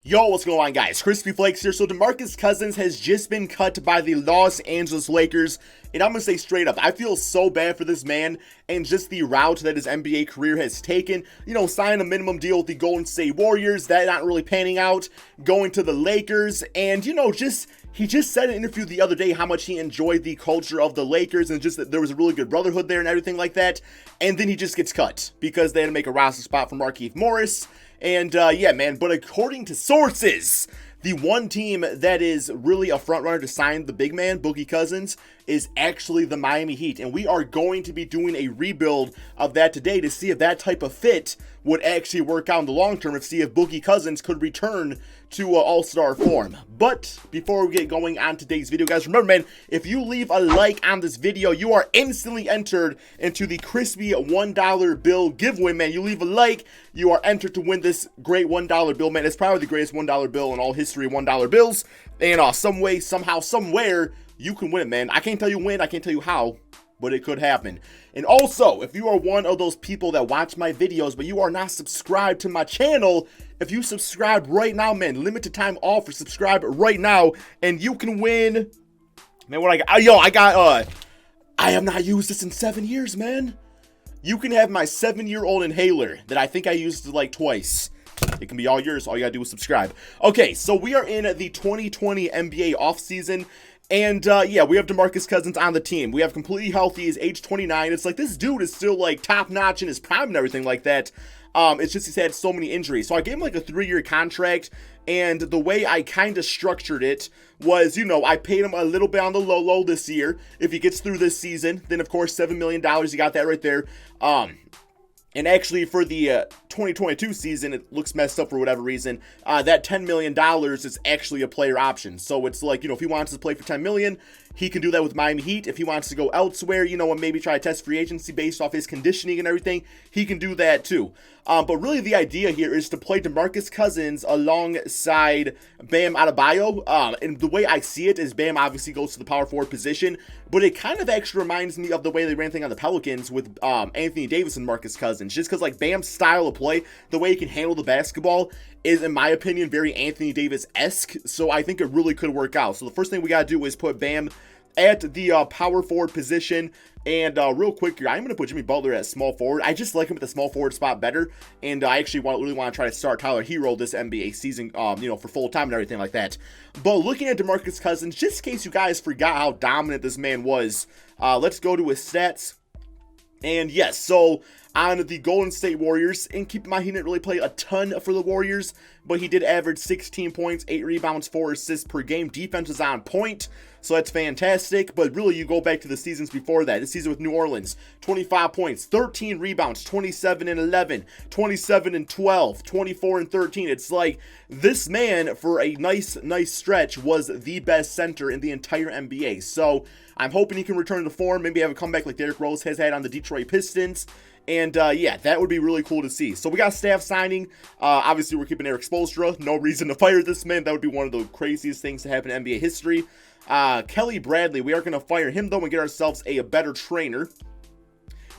Yo, what's going on, guys? Crispy Flakes here. So DeMarcus Cousins has just been cut by the Los Angeles Lakers, and I'm gonna say straight up, I feel so bad for this man and just the route that his NBA career has taken. You know, signing a minimum deal with the Golden State Warriors, that not really panning out, going to the Lakers, and he just said in an interview the other day how much he enjoyed the culture of the Lakers and just that there was a really good brotherhood there and everything like that. And then he just gets cut because they had to make a roster spot for Markieff Morris. And yeah, man, but according to sources, the one team that is really a front runner to sign the big man, Boogie Cousins, is actually the Miami Heat. And we are going to be doing a rebuild of that today to see if that type of fit would actually work out in the long term, and see if Boogie Cousins could return to all-star form. But before we get going on today's video, guys, remember, man, if you leave a like on this video, you are instantly entered into the crispy $1 bill giveaway, man. You leave a like, you are entered to win this great $1 bill, man. It's probably the greatest $1 bill in all history of $1 bills. And some way, somehow, somewhere, you can win it, man. I can't tell you when, I can't tell you how, but it could happen. And also, if you are one of those people that watch my videos, but you are not subscribed to my channel, if you subscribe right now, man, limited time offer, subscribe right now, and you can win. Man, what I got? Yo, I have not used this in 7 years, man. You can have my 7-year-old inhaler that I think I used like twice. It can be all yours. All you gotta do is subscribe. Okay, so we are in the 2020 NBA offseason. And, yeah, we have DeMarcus Cousins on the team. We have completely healthy. He's age 29. It's like, this dude is still, like, top-notch in his prime and everything like that. It's just he's had so many injuries. So I gave him, like, a 3-year contract. And the way I kind of structured it was, you know, I paid him a little bit on the low this year. If he gets through this season, then, of course, $7 million. You got that right there. And actually, for the 2022 season, it looks messed up for whatever reason. That $10 million is actually a player option. So it's like, you know, if he wants to play for $10 million, he can do that with Miami Heat. If he wants to go elsewhere, you know, and maybe try to test free agency based off his conditioning and everything, he can do that too. But really, the idea here is to play DeMarcus Cousins alongside Bam Adebayo. And the way I see it is Bam obviously goes to the power forward position, but it kind of actually reminds me of the way they ran thing on the Pelicans with Anthony Davis and Marcus Cousins. Just because, like, Bam's style of play, the way he can handle the basketball, is, in my opinion, very Anthony Davis-esque. So I think it really could work out. So the first thing we got to do is put Bam at the power forward position. And real quick here, I'm going to put Jimmy Butler at small forward. I just like him at the small forward spot better. And I actually really want to try to start Tyler Hero this NBA season, you know, for full time and everything like that. But looking at DeMarcus Cousins, just in case you guys forgot how dominant this man was, let's go to his stats. And yes, so on the Golden State Warriors, and keep in mind he didn't really play a ton for the Warriors, but he did average 16 points, 8 rebounds, 4 assists per game. Defense was on point, so that's fantastic. But really, you go back to the seasons before that. This season with New Orleans, 25 points, 13 rebounds, 27 and 11, 27 and 12, 24 and 13. It's like this man, for a nice stretch, was the best center in the entire NBA. So I'm hoping he can return to form, maybe have a comeback like Derrick Rose has had on the Detroit Pistons. And, yeah, that would be really cool to see. So we got staff signing. Obviously, we're keeping Eric Spoelstra. No reason to fire this man. That would be one of the craziest things to happen in NBA history. Kelly Bradley, we are going to fire him, though, and get ourselves a better trainer.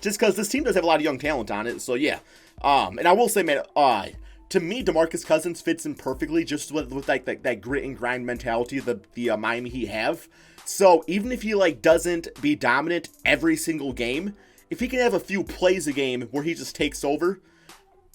Just because this team does have a lot of young talent on it. So, yeah. And I will say, man, to me, DeMarcus Cousins fits in perfectly just with like that grit and grind mentality that the Miami Heat have. So even if he, like, doesn't be dominant every single game, if he can have a few plays a game where he just takes over,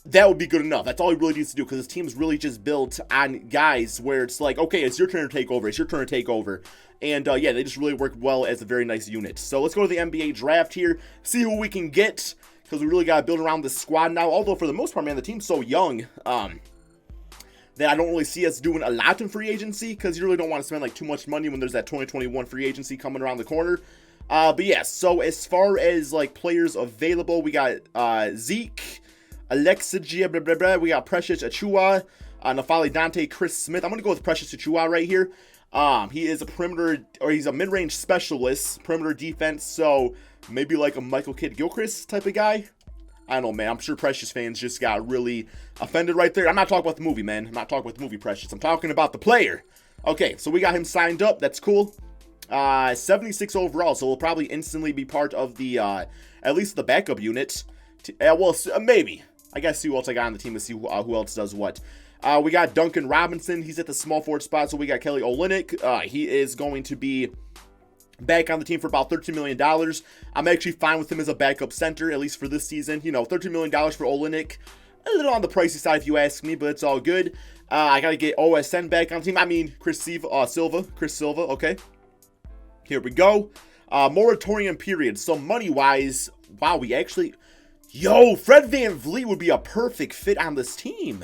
that would be good enough. That's all he really needs to do, because his team's really just built on guys where it's like, okay, it's your turn to take over. It's your turn to take over. And, yeah, they just really work well as a very nice unit. So let's go to the NBA draft here, see who we can get, because we really got to build around this squad now. Although, for the most part, man, the team's so young that I don't really see us doing a lot in free agency, because you really don't want to spend, like, too much money when there's that 2021 free agency coming around the corner. But yeah, so as far as, like, players available, we got Zeke, Alexa Gia, blah, blah, blah. We got Precious Achiuwa, Nafali Dante, Chris Smith. I'm going to go with Precious Achiuwa right here. He is a perimeter, or he's a mid-range specialist, perimeter defense, so maybe like a Michael Kidd-Gilchrist type of guy. I don't know, man. I'm sure Precious fans just got really offended right there. I'm not talking about the movie, man. I'm not talking about the movie Precious. I'm talking about the player. Okay, so we got him signed up. That's cool. 76 overall, so we'll probably instantly be part of the, at least the backup unit. Well, maybe. I gotta see who else I got on the team to see who else does what. We got Duncan Robinson. He's at the small forward spot. So we got Kelly Olynyk. He is going to be back on the team for about $13 million. I'm actually fine with him as a backup center, at least for this season. You know, $13 million for Olynyk. A little on the pricey side if you ask me, but it's all good. I got to get OSN back on the team. I mean, Chris Silva, okay. Here we go. Moratorium period. So money-wise, wow, we actually... Yo, Fred VanVleet would be a perfect fit on this team.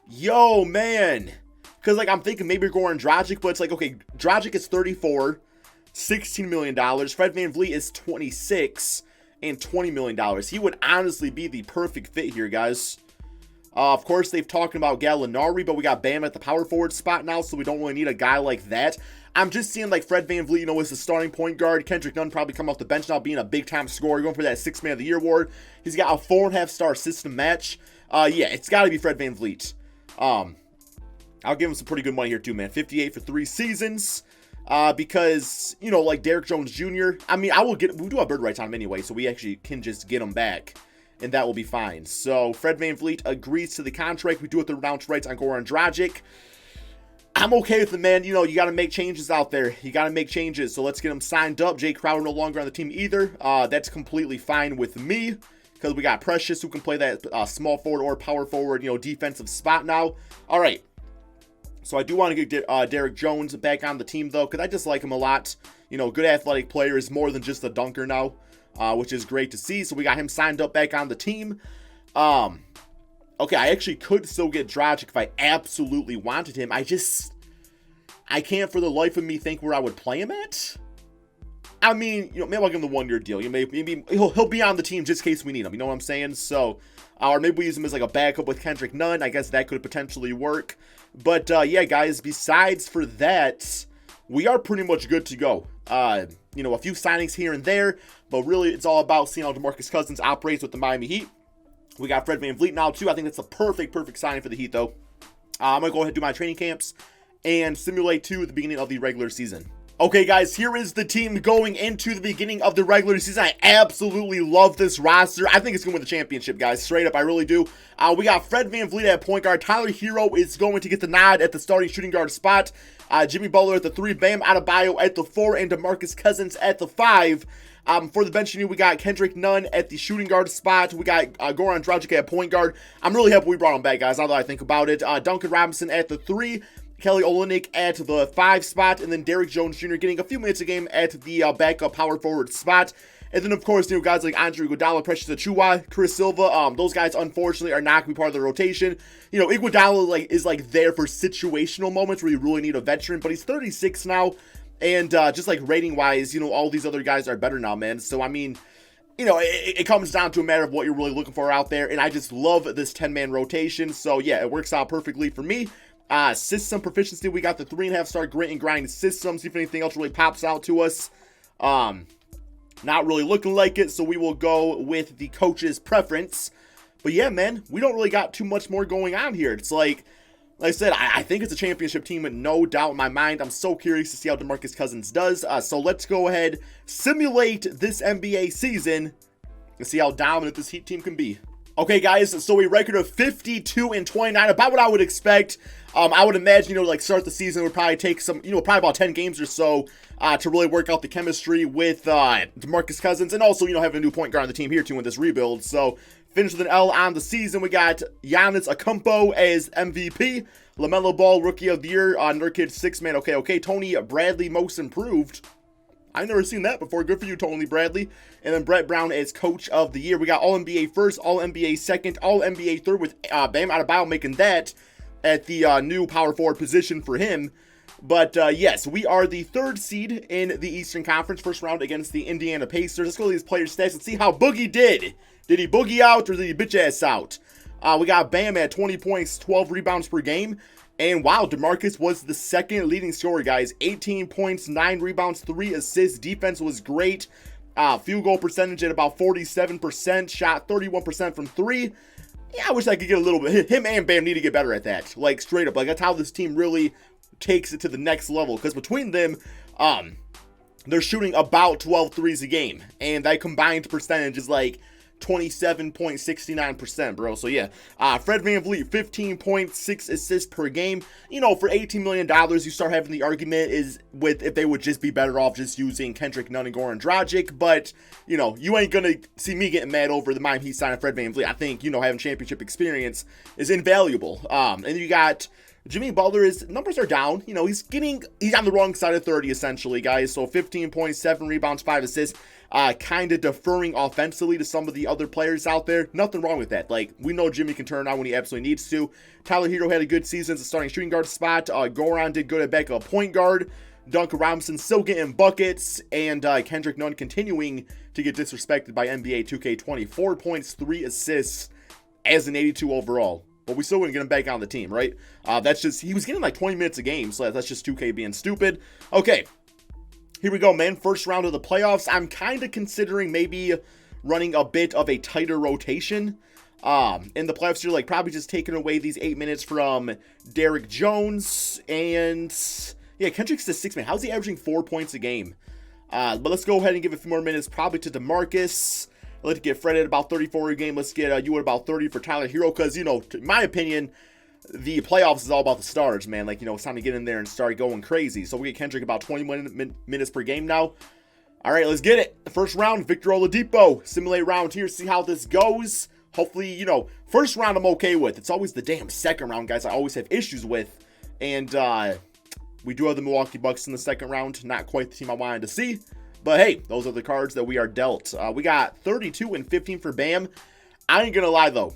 Yo, man. Because, like, I'm thinking maybe Goran Dragic, but it's like, okay, Dragic is 34, $16 million. Fred VanVleet is 26 and $20 million. He would honestly be the perfect fit here, guys. Of course, they've talked about Gallinari, but we got Bam at the power forward spot now, so we don't really need a guy like that. I'm just seeing, like, Fred VanVleet, you know, as the starting point guard. Kendrick Nunn probably come off the bench now, being a big-time scorer, going for that 6th Man of the Year award. He's got a 4.5-star system match. Yeah, it's got to be Fred VanVleet. I'll give him some pretty good money here, too, man. 58 for 3 seasons. Because, you know, like Derrick Jones Jr., I mean, we'll do a bird rights on him anyway, so we actually can just get him back. And that will be fine. So, Fred VanVleet agrees to the contract. We do have the renounce rights on Goran Dragic. I'm okay with it, man. You know, you got to make changes out there. You got to make changes. So, let's get him signed up. Jay Crowder no longer on the team either. That's completely fine with me. Because we got Precious who can play that small forward or power forward, you know, defensive spot now. All right. So, I do want to get Derrick Jones back on the team, though. Because I just like him a lot. You know, good athletic player is more than just a dunker now. Which is great to see. So we got him signed up back on the team. Okay, I actually could still get Dragic if I absolutely wanted him. I can't for the life of me think where I would play him at. I mean, you know, maybe I'll give him the 1-year deal. You know, maybe he'll be on the team just in case we need him. You know what I'm saying? So, or maybe we use him as like a backup with Kendrick Nunn. I guess that could potentially work. But yeah, guys, besides for that, we are pretty much good to go. You know, a few signings here and there, but really it's all about seeing how DeMarcus Cousins operates with the Miami Heat. We got Fred VanVleet now too. I think that's a perfect signing for the Heat though. I'm going to go ahead and do my training camps and simulate to the beginning of the regular season. Okay, guys, here is the team going into the beginning of the regular season. I absolutely love this roster. I think it's going to win the championship, guys. Straight up, I really do. We got Fred VanVleet at point guard. Tyler Hero is going to get the nod at the starting shooting guard spot. Jimmy Butler at the 3. Bam Adebayo at the 4. And DeMarcus Cousins at the 5. For the bench unit, we got Kendrick Nunn at the shooting guard spot. We got Goran Dragic at point guard. I'm really happy we brought him back, guys, now that I think about it. Duncan Robinson at the 3. Kelly Olynyk at the 5 spot, and then Derrick Jones Jr. getting a few minutes a game at the backup power forward spot. And then, of course, you know, guys like Andre Iguodala, Precious Achiuwa, Chris Silva, those guys, unfortunately, are not going to be part of the rotation. You know, Iguodala is there for situational moments where you really need a veteran, but he's 36 now, and just, like, rating-wise, you know, all these other guys are better now, man. So, I mean, you know, it comes down to a matter of what you're really looking for out there, and I just love this 10-man rotation. So, yeah, it works out perfectly for me. System proficiency, we got the 3.5-star grit and grind system. See if anything else really pops out to us. Not really looking like it, so we will go with the coach's preference. But yeah, man, we don't really got too much more going on here. It's like I said, I think it's a championship team with no doubt in my mind. I'm so curious to see how DeMarcus Cousins does. So let's go ahead, simulate this NBA season, and see how dominant this Heat team can be. Okay, guys, so a record of 52-29, about what I would expect. I would imagine, you know, like start the season would probably take some, you know, probably about 10 games or so to really work out the chemistry with DeMarcus Cousins, and also, you know, having a new point guard on the team here too in this rebuild. So finish with an L on the season. We got Giannis Antetokounmpo as MVP, LaMelo Ball Rookie of the Year, Nurkic 6-man. Okay, Tony Bradley Most Improved. I've never seen that before. Good for you, Tony Bradley. And then Brett Brown as Coach of the Year. We got All-NBA first, All-NBA second, All-NBA third with Bam Adebayo making that at the new power forward position for him. But yes, we are the 3rd seed in the Eastern Conference, first round against the Indiana Pacers. Let's go to these players' stats and see how Boogie did. Did he boogie out or did he bitch ass out? We got Bam at 20 points, 12 rebounds per game. And wow, DeMarcus was the 2nd leading scorer, guys. 18 points, 9 rebounds, 3 assists. Defense was great. Field goal percentage at about 47%. Shot 31% from 3. Yeah, I wish I could get a little bit. Him and Bam need to get better at that. Like, straight up. Like, that's how this team really takes it to the next level. Because between them, they're shooting about 12 threes a game. And that combined percentage is like 27.69%, bro. So yeah, Fred VanVleet, 15.6 assists per game. You know, for $18 million, you start having the argument is with if they would just be better off just using Kendrick Nunn and Goran Dragic. But, you know, you ain't gonna see me getting mad over the mind he's signing Fred VanVleet. I think, you know, having championship experience is invaluable. And you got Jimmy Butler, his numbers are down. You know, he's on the wrong side of 30, essentially, guys. So 15.7 rebounds, 5 assists. Kind of deferring offensively to some of the other players out there. Nothing wrong with that. Like, we know Jimmy can turn on when he absolutely needs to. Tyler Hero had a good season as a starting shooting guard spot. Goran did good at backup point guard. Duncan Robinson still getting buckets. And Kendrick Nunn continuing to get disrespected by NBA 2K20. 4 points, 3 assists as an 82 overall. But we still wouldn't get him back on the team, right? That's just, he was getting like 20 minutes a game, so that's just 2K being stupid. Okay, here we go, man. First round of the playoffs. I'm kind of considering maybe running a bit of a tighter rotation. In the playoffs, you're like probably just taking away these 8 minutes from Derrick Jones. And yeah, Kendrick's the 6 man. How's he averaging 4 points a game? But let's go ahead and give a few more minutes probably to DeMarcus. Let's get Fred at about 34 a game. Let's get you at about 30 for Tyler Hero. Because, you know, in my opinion, the playoffs is all about the stars, man. Like, you know, it's time to get in there and start going crazy. So we get Kendrick about 20 minutes per game now. All right, let's get it. The first round, Victor Oladipo. Simulate round here. See how this goes. Hopefully, you know, first round I'm okay with. It's always the damn second round, guys, I always have issues with. And we do have the Milwaukee Bucks in the second round. Not quite the team I wanted to see. But hey, those are the cards that we are dealt. We got 32 and 15 for Bam. I ain't gonna lie, though.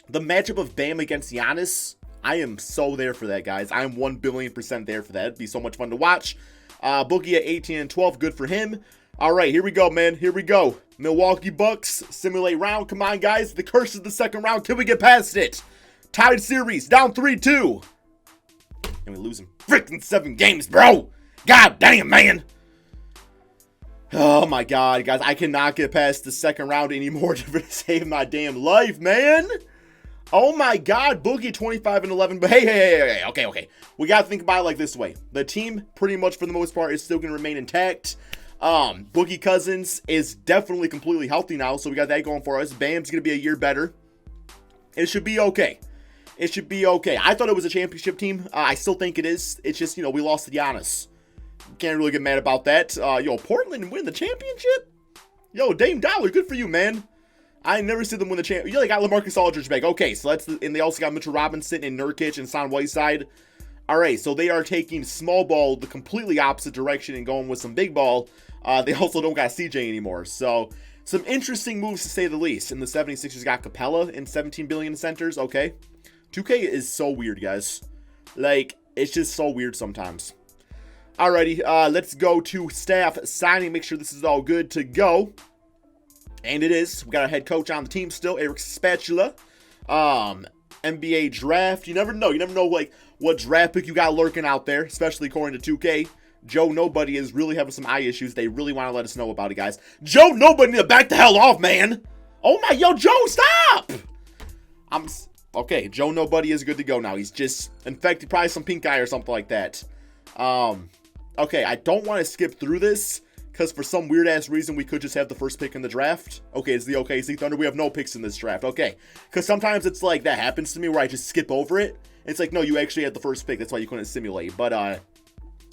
The matchup of Bam against Giannis, I am so there for that, guys. I am 1 billion% there for that. It'd be so much fun to watch. Boogie at 18 and 12. Good for him. All right, here we go, man. Here we go. Milwaukee Bucks, simulate round. Come on, guys. The curse is the second round. Can we get past it? Tied series, down 3-2. And we lose in freaking 7 games, bro. God damn, man. Oh my god, guys, I cannot get past the second round anymore to save my damn life, man. Oh my god, Boogie 25 and 11, but hey, okay. We gotta think about it like this way. The team, pretty much for the most part, is still gonna remain intact. Boogie Cousins is definitely completely healthy now, so we got that going for us. Bam's gonna be a year better. It should be okay. It should be okay. I thought it was a championship team. I still think it is. It's just, you know, we lost to Giannis. Can't really get mad about that. Yo, Portland win the championship? Yo, Dame Dollar, good for you, man. I never see them win the championship. Yeah, they got LaMarcus Aldridge back. Okay, so and they also got Mitchell Robinson and Nurkic and Son Whiteside. All right, so they are taking small ball the completely opposite direction and going with some big ball. They also don't got CJ anymore. So some interesting moves to say the least. And the 76ers got Capella and 17 billion centers. Okay. 2K is so weird, guys. Like, it's just so weird sometimes. Alrighty, let's go to staff signing. Make sure this is all good to go. And it is. We got a head coach on the team still, Eric Spatula. NBA draft. You never know. You never know, like, what draft pick you got lurking out there, especially according to 2K. Joe Nobody is really having some eye issues. They really want to let us know about it, guys. Joe Nobody, need to back the hell off, man. Oh my, yo, Joe, stop. Okay, Joe Nobody is good to go now. He's just infected, probably some pink eye or something like that. Okay, I don't want to skip through this, because for some weird-ass reason, we could just have the first pick in the draft. Okay, it's the OKC Thunder. We have no picks in this draft. Okay, because sometimes it's like, that happens to me, where I just skip over it. It's like, no, you actually had the first pick. That's why you couldn't simulate. But,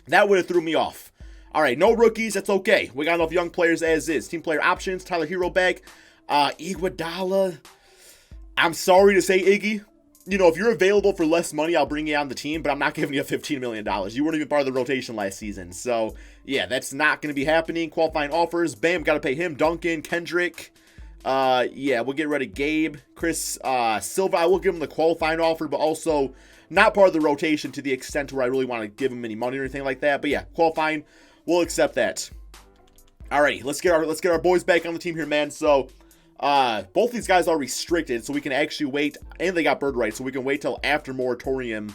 that would have threw me off. All right, no rookies. That's okay. We got enough young players as is. Team player options. Tyler Hero back. Iguodala. I'm sorry to say, Iggy. You know, if you're available for less money, I'll bring you on the team, but I'm not giving you $15 million. You weren't even part of the rotation last season. So, yeah, that's not going to be happening. Qualifying offers. Bam, got to pay him. Duncan, Kendrick. Yeah, we'll get rid of Gabe. Chris Silva, I will give him the qualifying offer, but also not part of the rotation to the extent where I really want to give him any money or anything like that. But yeah, qualifying, we'll accept that. Alrighty, let's get our boys back on the team here, man. So, both these guys are restricted, so we can actually wait, and they got bird rights, so we can wait till after moratorium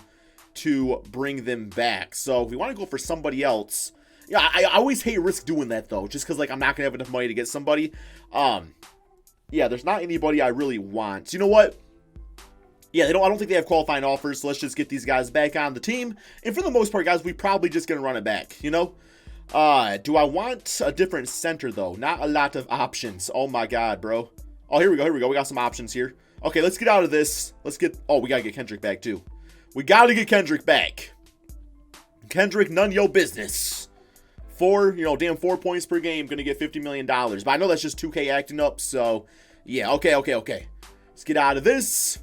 to bring them back. So if we want to go for somebody else, yeah, I always hate risk doing that though, just because like I'm not gonna have enough money to get somebody. Yeah, there's not anybody I really want. You know what? Yeah, I don't think they have qualifying offers, so let's just get these guys back on the team. And for the most part, guys, we probably just gonna run it back, you know? Do I want a different center, though? Not a lot of options. Oh, my God, bro. Oh, here we go. Here we go. We got some options here. Okay, let's get out of this. Let's get... Oh, we got to get Kendrick back, too. We got to get Kendrick back. Kendrick, none your business. 4 points per game. Going to get $50 million. But I know that's just 2K acting up, so... Yeah, okay. Let's get out of this.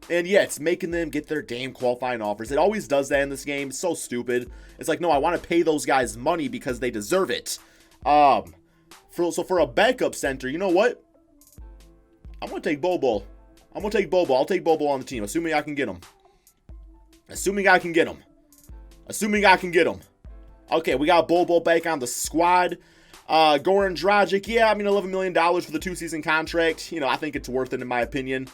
And yeah, it's making them get their damn qualifying offers. It always does that in this game. It's so stupid. It's like, no, I want to pay those guys money because they deserve it. So for a backup center, you know what? I'm going to take Bol Bol. I'm going to take Bol Bol. I'll take Bol Bol on the team, assuming I can get him. Assuming I can get him. Okay, we got Bol Bol back on the squad. Goran Dragic, yeah, I mean, $11 million for the 2-season contract. I think it's worth it in my opinion.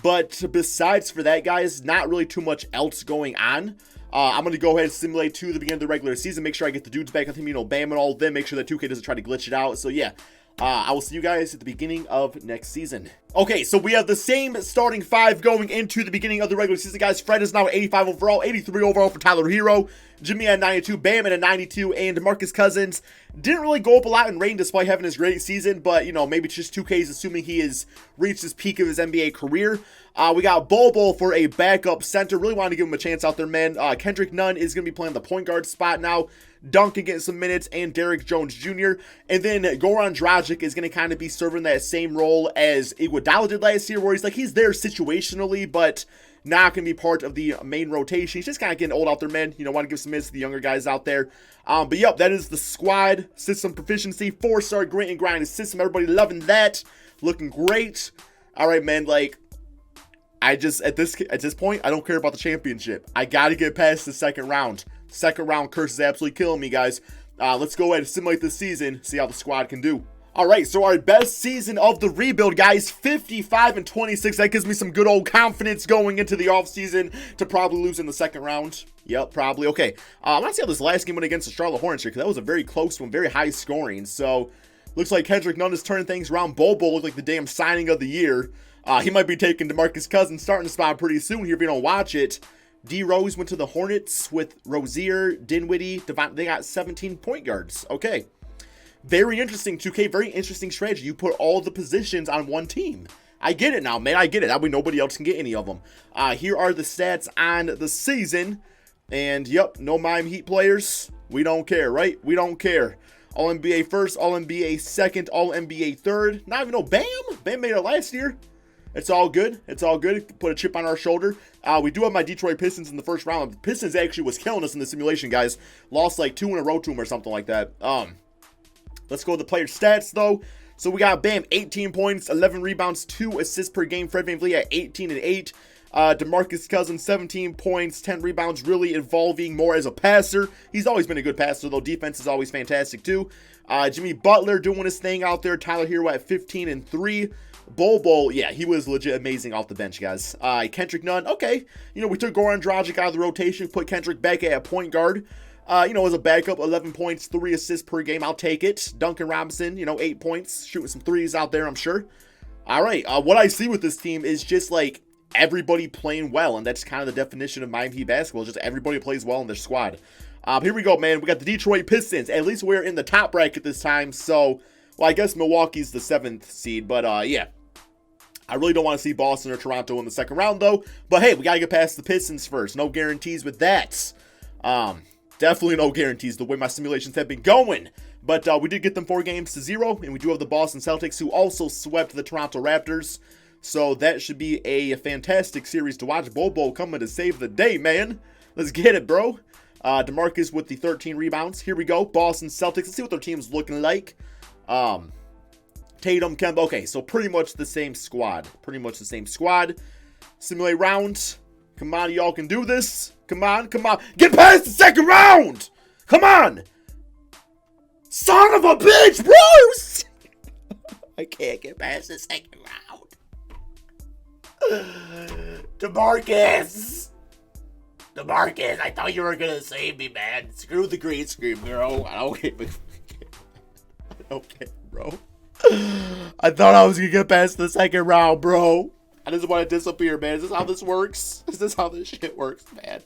But besides for that, guys, not really too much else going on. I'm going to go ahead and simulate to the beginning of the regular season. Make sure I get the dudes back with him, Bam and all of them. Make sure that 2K doesn't try to glitch it out. So, yeah. I will see you guys at the beginning of next season. Okay, so we have the same starting 5 going into the beginning of the regular season, guys. Fred is now at 85 overall, 83 overall for Tyler Hero. Jimmy at 92, Bam at 92, and DeMarcus Cousins didn't really go up a lot in rating despite having his great season, but, maybe it's just 2K's assuming he has reached his peak of his NBA career. We got Bol Bol for a backup center. Really wanted to give him a chance out there, man. Kendrick Nunn is going to be playing the point guard spot now. Duncan getting some minutes, and Derrick Jones Jr. And then Goran Dragic is going to kind of be serving that same role as Iguodala did last year, where he's there situationally, but not going to be part of the main rotation. He's just kind of getting old out there, man. Want to give some minutes to the younger guys out there. But yep, that is the squad. System proficiency, 4-star grit and grind system. Everybody loving that. Looking great. All right, man. At this point, I don't care about the championship. I got to get past the second round. Second round curse is absolutely killing me, guys. Let's go ahead and simulate this season, see how the squad can do. All right, so our best season of the rebuild, guys, 55-26. That gives me some good old confidence going into the offseason to probably lose in the second round. Yep, probably. Okay, I want to see how this last game went against the Charlotte Hornets here, because that was a very close one, very high scoring. So, looks like Kendrick Nunn is turning things around. Bol Bol looked like the damn signing of the year. He might be taking DeMarcus Cousins starting the spot pretty soon here if you don't watch it. D Rose went to the Hornets with Rozier, Dinwiddie, they got 17 point guards. Okay. Very interesting, 2K. Very interesting strategy. You put all the positions on one team. I get it now, man. I get it. That way nobody else can get any of them. Here are the stats on the season. And, yep, no Miami Heat players. We don't care, right? We don't care. All-NBA first, All-NBA second, All-NBA third. Not even no Bam. Bam made it last year. It's all good. It's all good. Put a chip on our shoulder. We do have my Detroit Pistons in the first round. The Pistons actually was killing us in the simulation, guys. Lost like 2 in a row to them or something like that. Let's go with the player stats, though. So we got Bam, 18 points, 11 rebounds, 2 assists per game. Fred VanVleet at 18 and 8. DeMarcus Cousins, 17 points, 10 rebounds, really evolving more as a passer. He's always been a good passer, though. Defense is always fantastic, too. Jimmy Butler doing his thing out there. Tyler Hero at 15 and 3. Bol Bol, yeah, he was legit amazing off the bench, guys. Kendrick Nunn, okay. We took Goran Dragic out of the rotation, put Kendrick back at a point guard. As a backup, 11 points, 3 assists per game. I'll take it. Duncan Robinson, 8 points, shooting some threes out there, I'm sure. All right, what I see with this team is just, everybody playing well, and that's kind of the definition of Miami Heat basketball, just everybody plays well in their squad. Here we go, man. We got the Detroit Pistons. At least we're in the top bracket this time, so, well, I guess Milwaukee's the 7th seed, but, yeah. I really don't want to see Boston or Toronto in the second round, though. But, hey, we got to get past the Pistons first. No guarantees with that. Definitely no guarantees the way my simulations have been going. But we did get them 4-0, and we do have the Boston Celtics, who also swept the Toronto Raptors. So that should be a fantastic series to watch. Bol Bol coming to save the day, man. Let's get it, bro. DeMarcus with the 13 rebounds. Here we go. Boston Celtics. Let's see what their team's looking like. Tatum, Kemba. Okay, so pretty much the same squad. Simulate round. Come on, y'all can do this. Come on. Get past the second round. Come on. Son of a bitch, bro. I can't get past the second round. DeMarcus, I thought you were going to save me, man. Screw the green screen, bro. I don't care, bro. I thought I was going to get past the second round, bro. I just want to disappear, man. Is this how this works? Is this how this shit works, man?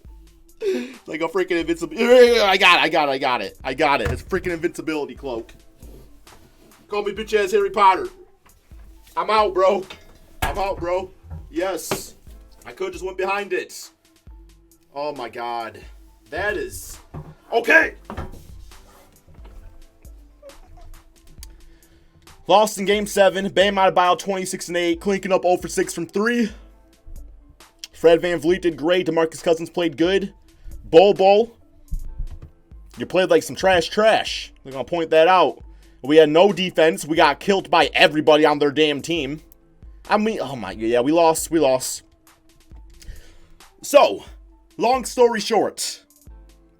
Like a freaking invincibility. I got it. It's a freaking invincibility cloak. Call me bitch ass Harry Potter. I'm out, bro. I'm out, bro. Yes. I could just went behind it. Oh, my God. That is... Okay. Lost in Game 7. Bam Adebayo 26-8. Clinking up 0 for 6 from 3. Fred VanVleet did great. DeMarcus Cousins played good. Bol Bol, you played like some trash. I'm going to point that out. We had no defense. We got killed by everybody on their damn team. I mean, oh my, yeah, we lost. So, long story short,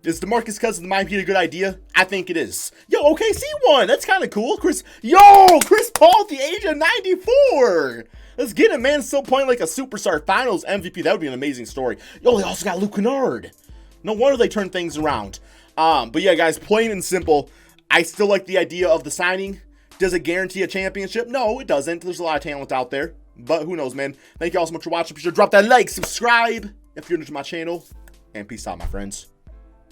is DeMarcus Cousins in my opinion a good idea? I think it is. Yo, OKC won. That's kind of cool. Chris Paul at the age of 94. Let's get it, man. Still playing like a superstar finals MVP. That would be an amazing story. Yo, they also got Luke Kennard. No wonder they turned things around. But yeah, guys, plain and simple, I still like the idea of the signing. Does it guarantee a championship? No, it doesn't. There's a lot of talent out there. But who knows, man. Thank you all so much for watching. Be sure to drop that like, subscribe if you're new to my channel. And peace out, my friends.